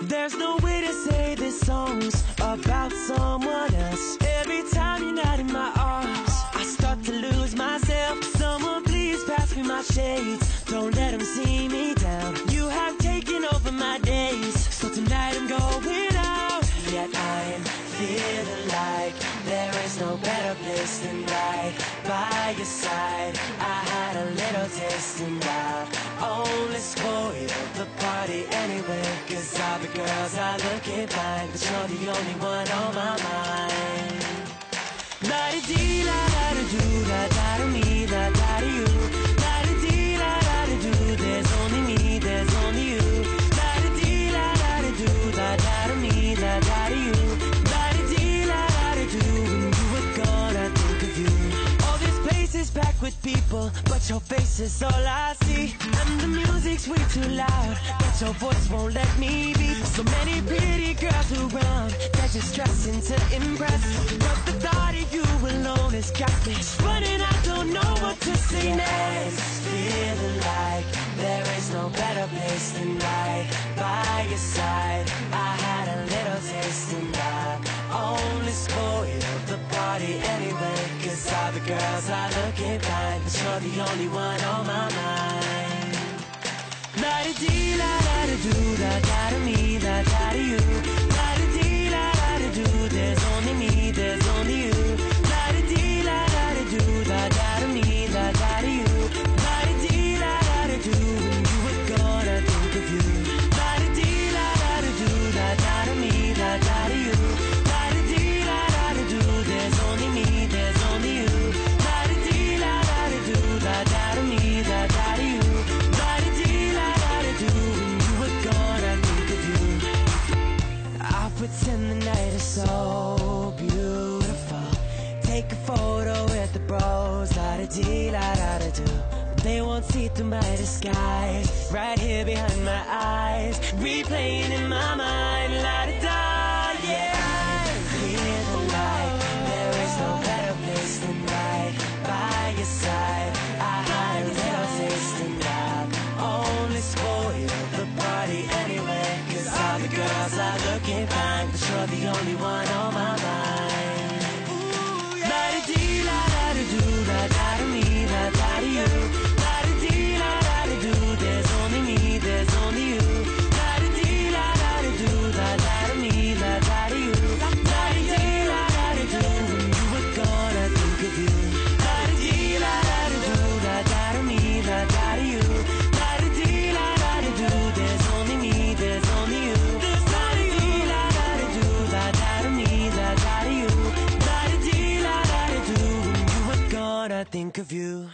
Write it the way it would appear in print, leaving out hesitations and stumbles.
There's no way to say this song's about someone else. Every time you're not in my arms, I start to lose myself. Someone please pass me my shades, don't let them see me down. You have taken over my days, so tonight I'm going out. Yet I'm feeling like there is no better place than right by your side. I had a little taste and I only spoiled the party anyway, 'cause all the girls are looking fine, but you're the only one on my mind. La-di-dee, la-da-da-doo, la-da-da-me, la-da-da-you. La-di-dee, la-da-da-doo, there's only me, there's only you. La-di-dee, la-da-da-doo, la-da-da-me, la-da-da-you. La-di-dee, la-da-da-doo, when you were gone I think of you. All this place is packed with people, but your face is all I see. And the music's way too loud, but your voice won't let me be. So many pretty girls around, they're just dressing to impress. But the thought of you alone has got me running, I don't know what to say next. I'm feeling like there is no better place than right by your side. I had a little taste and I only spoiled the party anyway, 'cause all the girls are looking fine, but you're the only one on my mind. La-di-dee, la-da-da-doo, la-da-da-me, la-da-da-you. La-di-dee, la-da-da-doo, there's only me, there's only you. La-di-dee, la-da-da-doo, la-da-da-me, la-da-da-you. La-di-dee, la-da-da-doo, when you were gone I think of you. La-di-dee, la-da-da-doo, la-da-da-me, la-da-da-you. La-di-dee, la-da-da-doo, there's only me, there's only you. La-di-dee, la-da-da-doo, la-da-da-me, la-da-da-you. Pretend the night is so beautiful. Take a photo with the bros, la-da-dee, la-da-da-do. They won't see through my disguise, right here behind my eyes, replaying in my mind, la-da-da, yeah. Feeling like there is no better place than right by your side. I had a little taste and I only spoiled the party anyway, 'cause all the girls are looking fine, but you're the only one on my mind. La-di-dee, la-da-da-doo, la-da-da-me, la-da-da-you. La-di-dee, la-da-da-doo, there's only me, there's only you. La-di-dee, la-da-da-doo, la-da-da-me, la-da-da-you. La-di-dee, la-da-da-doo, when you were gone I think of you. La-di-dee, la-da-da-doo, la-da-da-me, la-da-da-you. La-di-dee, la-da-da-doo, there's only me, there's only you. La-di-dee, la-da-da-doo, la-da-da-me, la-da-da-you. La-di-dee, la-da-da-doo, when you were gone I think of you.